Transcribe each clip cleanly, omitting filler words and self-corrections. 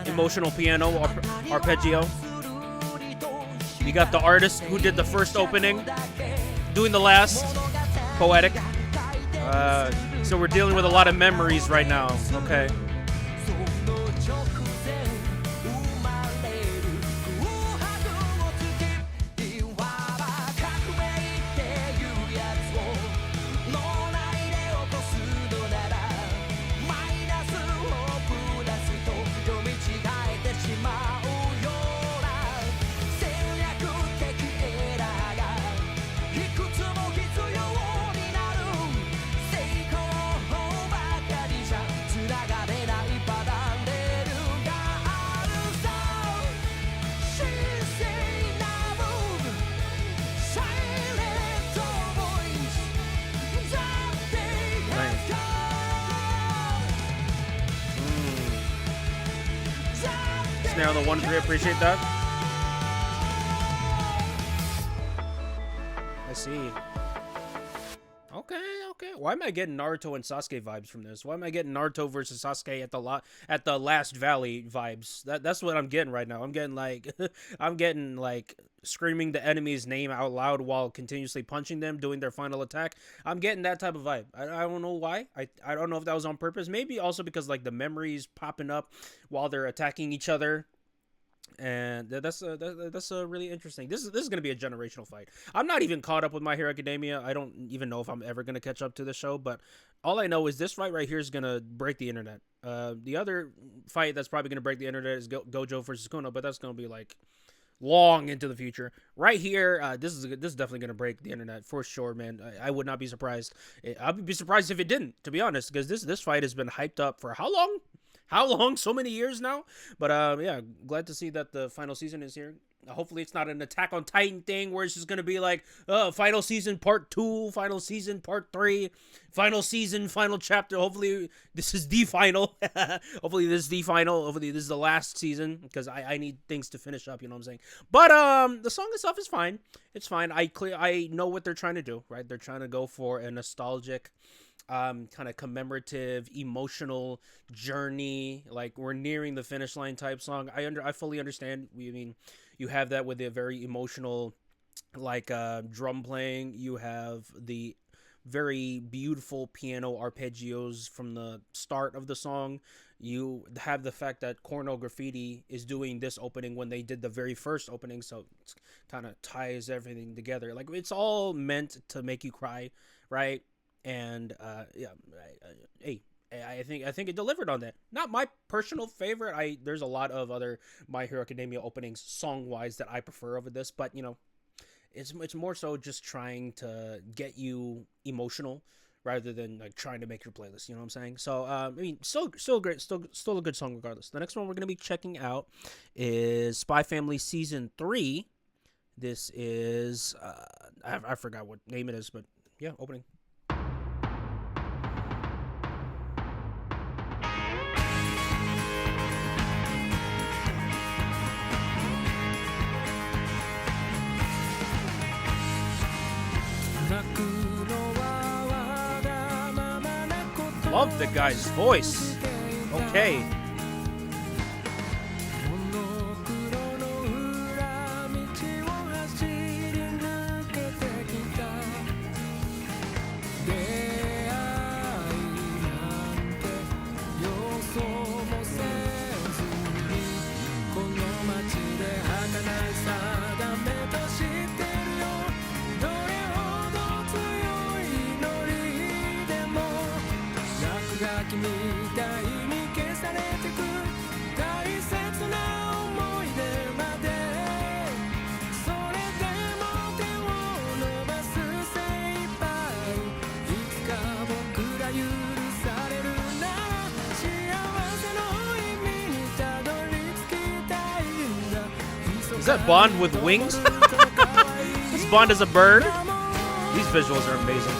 Emotional piano arpeggio. You got the artist who did the first opening doing the last. Poetic. So we're dealing with a lot of memories right now. Okay. Snare on the 1-3, appreciate that. I see. Okay. Why am I getting Naruto and Sasuke vibes from this? Why am I getting Naruto versus Sasuke at the last valley vibes? That's what I'm getting right now. I'm getting like screaming the enemy's name out loud while continuously punching them, doing their final attack. I'm getting that type of vibe. I don't know why. I don't know if that was on purpose. Maybe also because like the memories popping up while they're attacking each other. And that's really interesting. This is going to be a generational fight. I'm not even caught up with My Hero Academia. I don't even know if I'm ever going to catch up to the show, but all I know is this fight right here is going to break the internet. The other fight that's probably going to break the internet is Gojo versus Kuno, but that's going to be like long into the future. Right here, this is definitely going to break the internet for sure, man. I would not be surprised. I would be surprised if it didn't, to be honest, because this fight has been hyped up for how long? So many years now? But yeah, glad to see that the final season is here. Hopefully it's not an Attack on Titan thing where it's just going to be like, final season part 2, final season part 3, final season, final chapter. Hopefully this is the final. Hopefully this is the final. Hopefully this is the last season because I need things to finish up, you know what I'm saying? But the song itself is fine. It's fine. I know what they're trying to do, right? They're trying to go for a nostalgic kind of commemorative, emotional journey. Like we're nearing the finish line type song. I fully understand. I mean, you have that with a very emotional, like drum playing. You have the very beautiful piano arpeggios from the start of the song. You have the fact that Pornograffiti is doing this opening when they did the very first opening, so it kind of ties everything together. Like it's all meant to make you cry, right? And yeah, I think it delivered on that. Not my personal favorite. There's a lot of other My Hero Academia openings song wise that I prefer over this, but you know, it's more so just trying to get you emotional rather than like trying to make your playlist. You know what I'm saying? So I mean, still great, still a good song regardless. The next one we're gonna be checking out is Spy Family Season 3. This is I forgot what name it is, but yeah, opening. Love the guy's voice. Okay. Is that Bond with wings? This Bond is a bird? These visuals are amazing.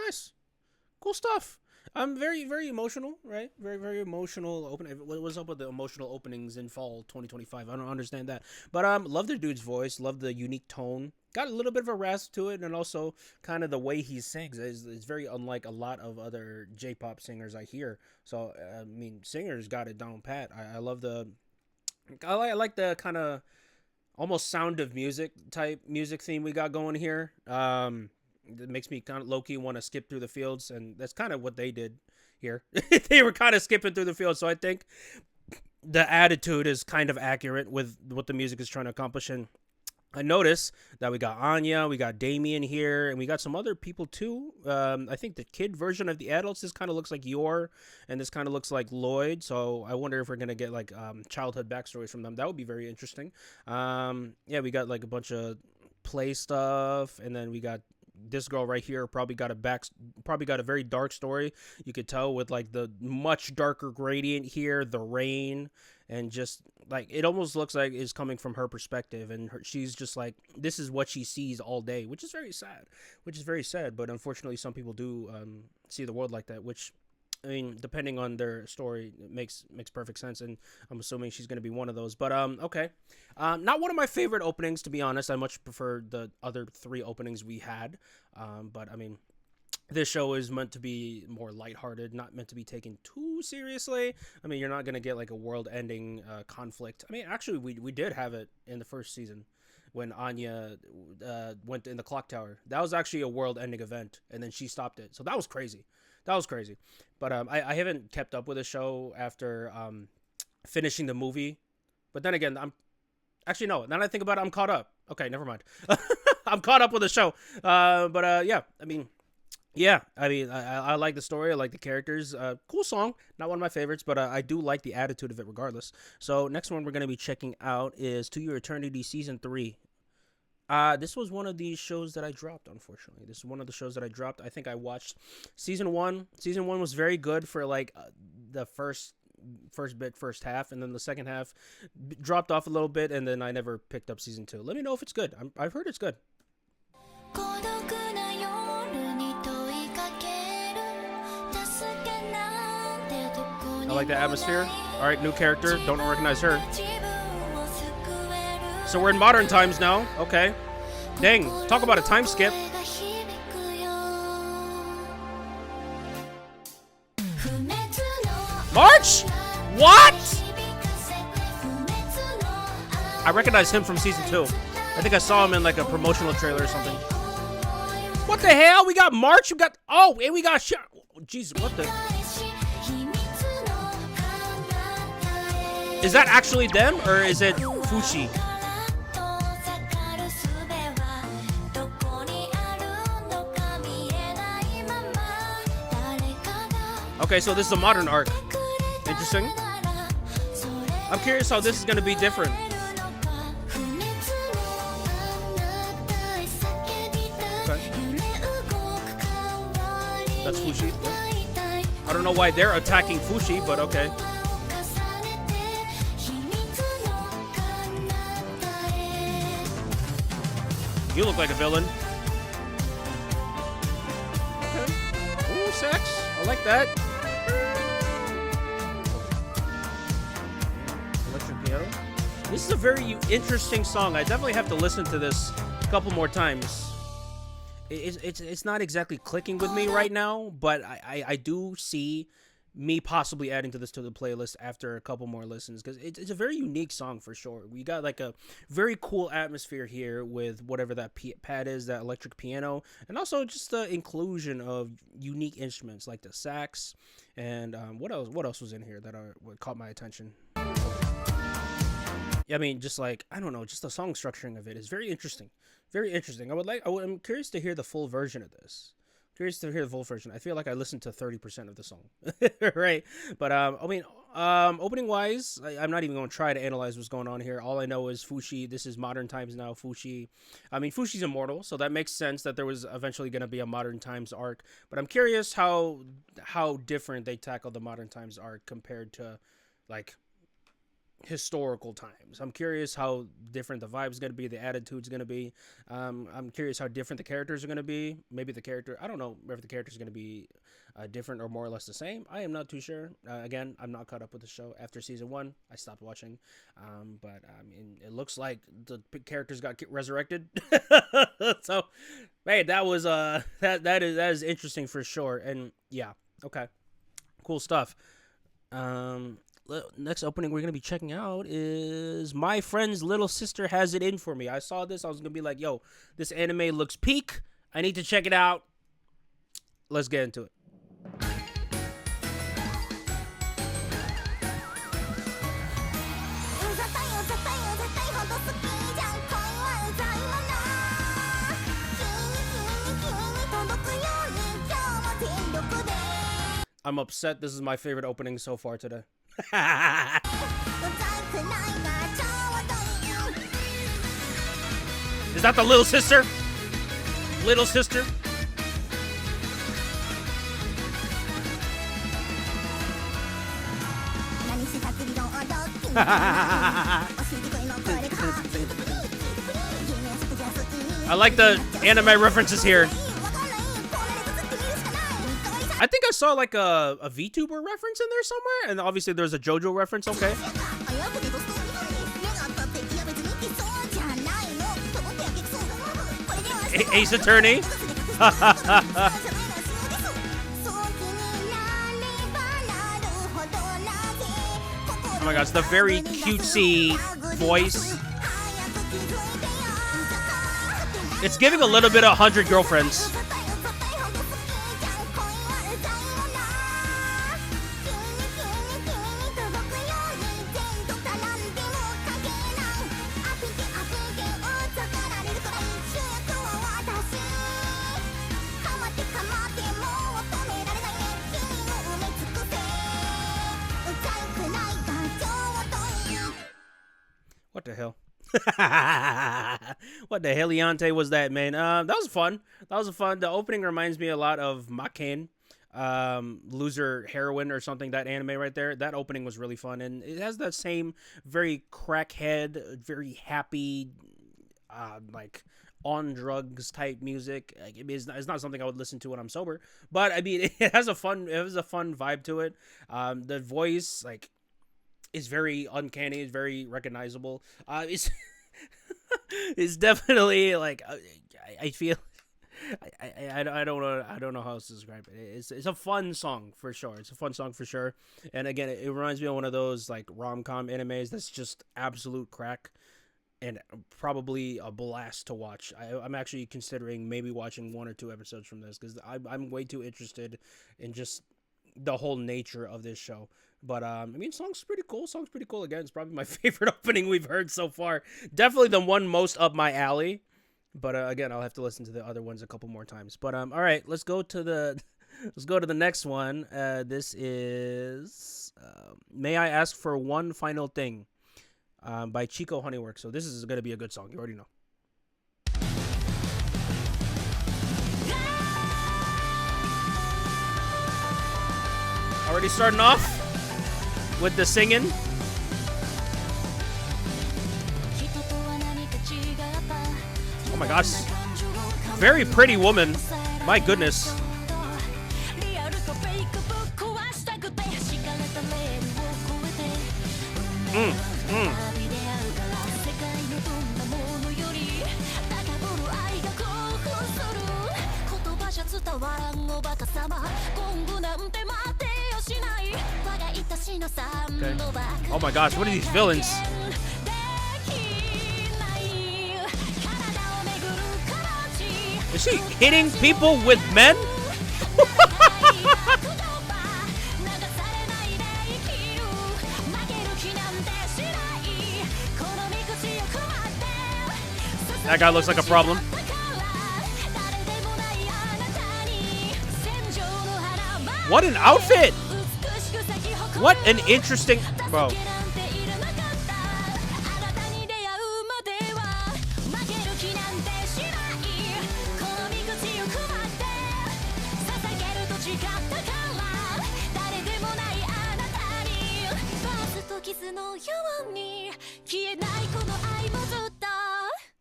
nice. Cool stuff. I'm very, very emotional, right? Very, very emotional. What's up with the emotional openings in fall 2025? I don't understand that, but love the dude's voice. Love the unique tone. Got a little bit of a rasp to it, and also kind of the way he sings is very unlike a lot of other J-pop singers I hear. So I mean, singers got it down pat. I love the. I like the kind of almost Sound of Music type music theme we got going here. It makes me kind of low-key want to skip through the fields, and that's kind of what they did here. They were kind of skipping through the fields, so I think the attitude is kind of accurate with what the music is trying to accomplish. And I noticed that we got Anya, we got Damien here, and we got some other people too. I think the kid version of the adults, this kind of looks like Yor, and this kind of looks like Lloyd. So I wonder if we're gonna get like childhood backstories from them. That would be very interesting. Yeah, we got like a bunch of play stuff, and then we got this girl right here probably got a very dark story. You could tell with like the much darker gradient here, the rain, and just like it almost looks like it's coming from her perspective, and she's just like, this is what she sees all day, which is very sad. But unfortunately some people do see the world like that, which I mean, depending on their story, it makes perfect sense, and I'm assuming she's going to be one of those. But okay, not one of my favorite openings, to be honest. I much prefer the other 3 openings we had. But I mean, this show is meant to be more lighthearted, not meant to be taken too seriously. I mean, you're not going to get like a world-ending conflict. I mean, actually, we did have it in the first season when Anya went in the clock tower. That was actually a world-ending event, and then she stopped it. So that was crazy. But I haven't kept up with the show after finishing the movie. But then again, I'm actually, no, now that I think about it, I'm caught up. Okay, never mind. I'm caught up with the show. But yeah, I like the story. I like the characters. Cool song. Not one of my favorites, but I do like the attitude of it regardless. So next one we're going to be checking out is To Your Eternity Season 3. This was one of these shows that I dropped, unfortunately. This is one of the shows that I dropped. I think I watched Season 1. Season 1 was very good for, like, the first half, and then the second half dropped off a little bit, and then I never picked up Season 2. Let me know if it's good. I've heard it's good. I like the atmosphere. Alright, new character. Don't recognize her. So we're in modern times now. Okay. Dang. Talk about a time skip. March? What? I recognize him from Season 2. I think I saw him in like a promotional trailer or something. What the hell? We got March? We got... Oh, and we got... Jesus, what the... Is that actually them? Or is it Fushi? Okay, so this is a modern arc. Interesting. I'm curious how this is going to be different. Okay. That's Fushi. I don't know why they're attacking Fushi, but okay. You look like a villain. Okay. Ooh, sex. I like that. Electric piano. This is a very interesting song. I definitely have to listen to this a couple more times. It's not exactly clicking with me right now, but I do see me possibly adding to the playlist after a couple more listens, because it's a very unique song for sure. We got like a very cool atmosphere here with whatever that pad is, that electric piano, and also just the inclusion of unique instruments like the sax and what else was in here that caught my attention. Yeah, I mean, just like, I don't know, just the song structuring of it is very interesting. I'm curious to hear the full version of this. I feel like I listened to 30% of the song, right? But I mean, opening wise, I'm not even going to try to analyze what's going on here. All I know is Fushi. This is modern times now. Fushi. I mean, Fushi's immortal, so that makes sense that there was eventually going to be a modern times arc. But I'm curious how different they tackle the modern times arc compared to like historical times. I'm curious how different the vibe's going to be, the attitude's going to be. I'm curious how different the characters are going to be. Maybe the character, I don't know if the character's going to be different or more or less the same. I am not too sure. Again, I'm not caught up with the show. After season 1, I stopped watching. But I mean, it looks like the characters got resurrected. So, hey, that was that is interesting for sure. And yeah, okay, cool stuff. Next opening we're gonna be checking out is My Friend's Little Sister Has It In For Me. I saw this, I was gonna be like, yo, this anime looks peak, I need to check it out. Let's get into it. I'm upset, this is my favorite opening so far today. Is that the little sister? Little sister? I like the anime references here. I think I saw like a VTuber reference in there somewhere, and obviously there's a JoJo reference, okay. Ace Attorney. Oh my gosh, the very cutesy voice. It's giving a little bit of 100 Girlfriends. What the hell? What the heliante was that, man? That was fun. That was fun. The opening reminds me a lot of Maken, Loser Heroine or something. That anime right there. That opening was really fun, and it has that same very crackhead, very happy, like on drugs type music. Like, it's not something I would listen to when I'm sober, but I mean, it has a fun vibe to it. The voice, like, is very uncanny. It's very recognizable. It's it's definitely like I feel I don't know how else to describe it. It's a fun song for sure. It's a fun song for sure. And again, it reminds me of one of those like rom-com animes that's just absolute crack and probably a blast to watch. I'm actually considering maybe watching 1 or 2 episodes from this because I'm way too interested in just the whole nature of this show. But I mean, song's pretty cool. Again, it's probably my favorite opening we've heard so far. Definitely the one most up my alley. But again, I'll have to listen to the other ones a couple more times. But all right, let's go to the next one. This is May I Ask for One Final Thing by Chico Honeyworks. So this is going to be a good song. You already know. Already starting off with the singing. Oh my gosh. Very pretty woman. My goodness. Okay. Oh my gosh, what are these villains? Is she hitting people with men? That guy looks like a problem. What an outfit! What an interesting... Bro.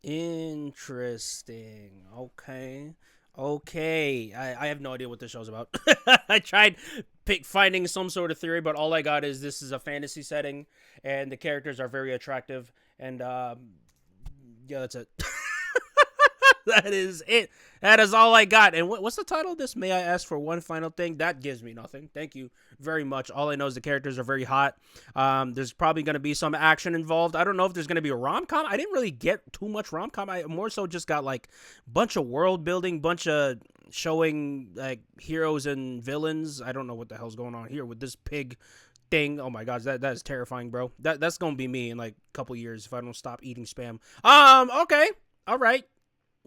Interesting. Okay. Okay. I have no idea what this show's about. I tried finding some sort of theory, but all I got is this is a fantasy setting, and the characters are very attractive, and yeah, that's it. That is it. That is all I got. And what's the title of this? May I ask for one final thing? That gives me nothing. Thank you very much. All I know is the characters are very hot. There's probably going to be some action involved. I don't know if there's going to be a rom-com. I didn't really get too much rom-com. I more so just got like a bunch of world building, bunch of showing like heroes and villains. I don't know what the hell's going on here with this pig thing. Oh my gosh, that is terrifying, bro. That's going to be me in like a couple years if I don't stop eating spam. Okay. All right.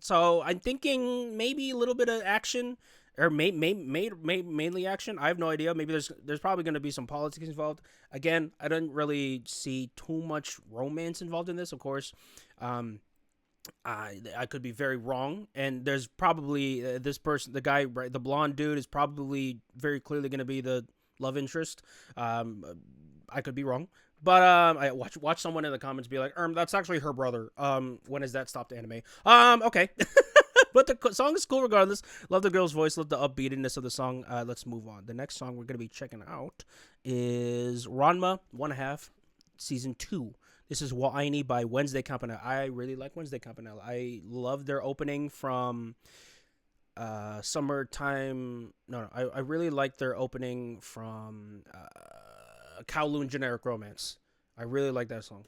So I'm thinking maybe a little bit of action, or mainly action. I have no idea. Maybe there's probably going to be some politics involved. Again, I didn't really see too much romance involved in this. Of course, I could be very wrong, and there's probably this person, the guy, right, the blonde dude, is probably very clearly going to be the love interest. I could be wrong. But I watch someone in the comments be like, that's actually her brother. When has that stopped anime? Okay. But the song is cool regardless. Love the girl's voice. Love the upbeatiness of the song. Let's move on. The next song we're going to be checking out is Ranma 1/2 Season 2. This is Warui by Wednesday Campanella. I really like Wednesday Campanella. I love their opening from Summertime. No, I really like their opening from Kowloon Generic Romance. I really like that song.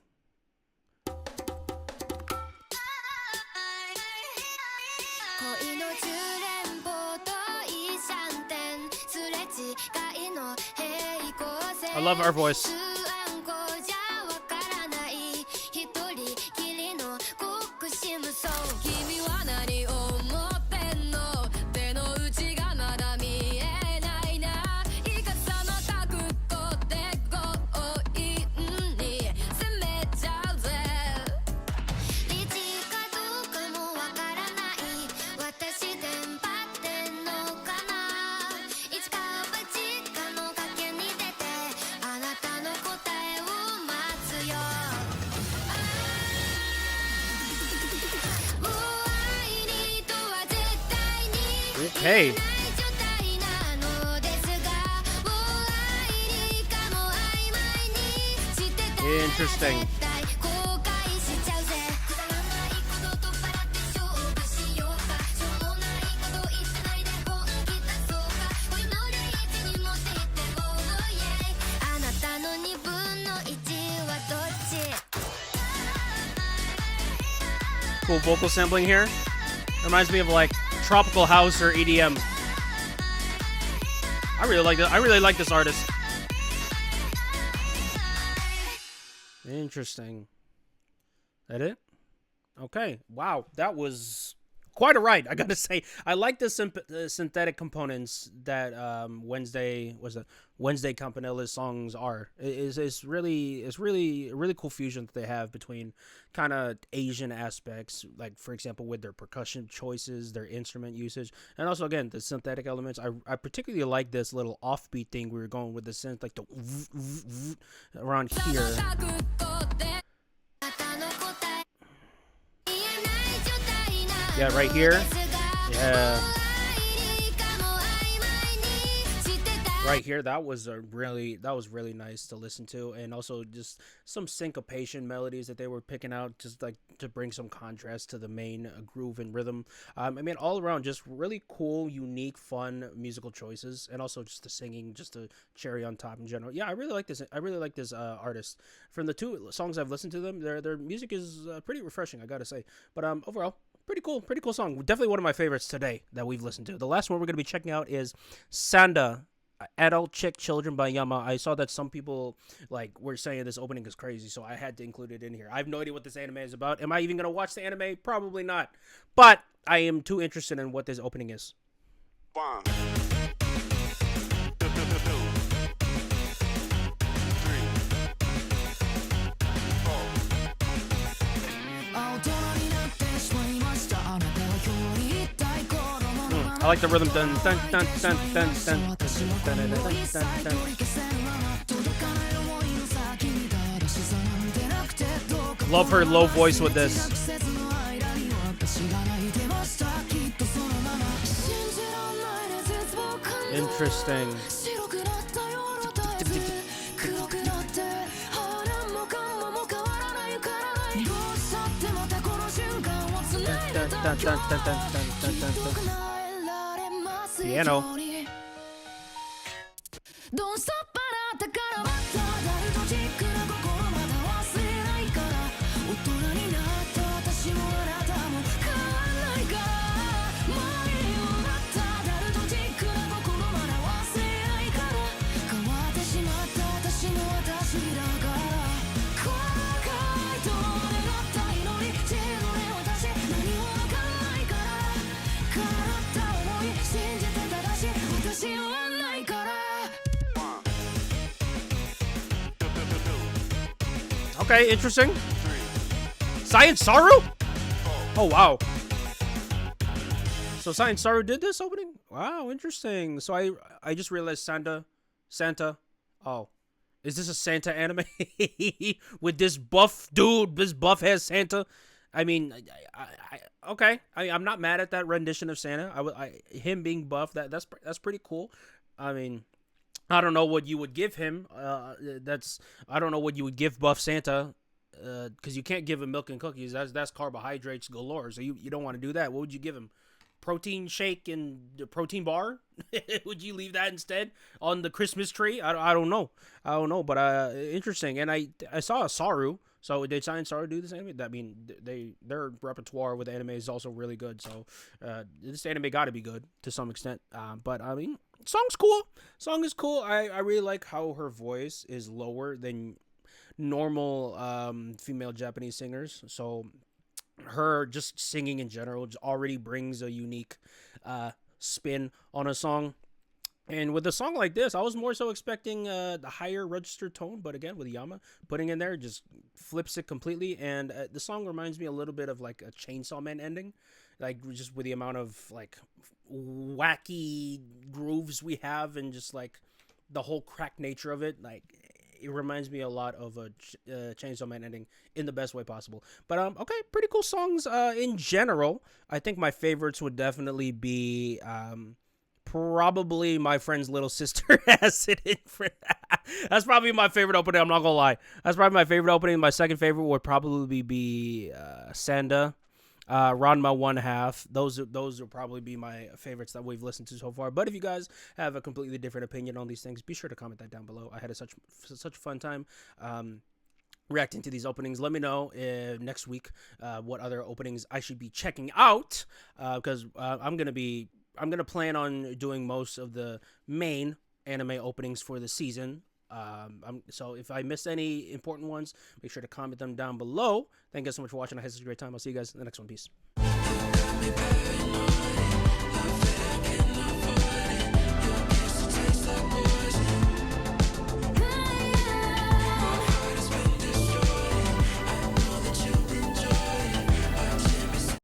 I love our voice. Okay. Interesting. Cool vocal sampling here. Reminds me of like tropical house or EDM. I really like that. I really like this artist. Interesting. That it? Okay. Wow, that was quite a ride, I gotta say. I like the synthetic components that Wednesday Campanella's songs are. It's really a really cool fusion that they have between kind of Asian aspects, like for example with their percussion choices, their instrument usage, and also again the synthetic elements. I particularly like this little offbeat thing we were going with the synth, like the around here. Yeah, right here. Yeah. Right here, that was really nice to listen to, and also just some syncopation melodies that they were picking out, just like to bring some contrast to the main groove and rhythm. I mean, all around, just really cool, unique, fun musical choices, and also just the singing, just a cherry on top in general. Yeah, I really like this. I really like this artist. From the two songs I've listened to them, their music is pretty refreshing, I gotta say. But overall, pretty cool song. Definitely one of my favorites today that we've listened to. The last one we're gonna be checking out is SANDA, Adult Chick Children by Yama. I saw that some people like were saying this opening is crazy, so I had to include it in here. I have no idea what this anime is about. Am I even gonna watch the anime? Probably not. But I am too interested in what this opening is. One. I like the rhythm. Dun, dun, dun, dun, dun, dun, dun, dun, dun, dun, dun, dun. Love her low voice with this. Interesting. Piano. Okay, interesting. Science Saru? Oh, wow. So Science Saru did this opening? Wow, interesting. So I just realized Santa. Oh. Is this a Santa anime? With this buff dude, this buff has Santa? I mean, okay. I'm not mad at that rendition of Santa. Him being buff, that's pretty cool. I mean, I don't know what you would give him. I don't know what you would give buff Santa, because you can't give him milk and cookies. That's carbohydrates galore. So you don't want to do that. What would you give him? Protein shake and protein bar? Would you leave that instead on the Christmas tree? I don't know. But interesting. And I saw a Saru. So did Science Saru do this anime? I mean, their repertoire with anime is also really good. So this anime got to be good to some extent. But I mean, song's cool. Song is cool. I really like how her voice is lower than normal female Japanese singers. So her just singing in general just already brings a unique spin on a song. And with a song like this, I was more so expecting the higher registered tone, but again, with Yama putting in there, just flips it completely. And the song reminds me a little bit of like a Chainsaw Man ending, like just with the amount of like wacky grooves we have and just like the whole crack nature of it. Like it reminds me a lot of a Chainsaw Man ending in the best way possible. But okay, pretty cool songs in general. I think my favorites would definitely be probably My Friend's Little Sister has it in for that. That's probably my favorite opening. I'm not gonna lie. That's probably my favorite opening. My second favorite would probably be Sanda, Ranma 1/2. Those will probably be my favorites that we've listened to so far. But if you guys have a completely different opinion on these things, be sure to comment that down below. I had such a fun time reacting to these openings. Let me know next week what other openings I should be checking out, because I'm gonna plan on doing most of the main anime openings for the season. So if I miss any important ones, make sure to comment them down below. Thank you guys so much for watching. I had such a great time. I'll see you guys in the next one. Peace.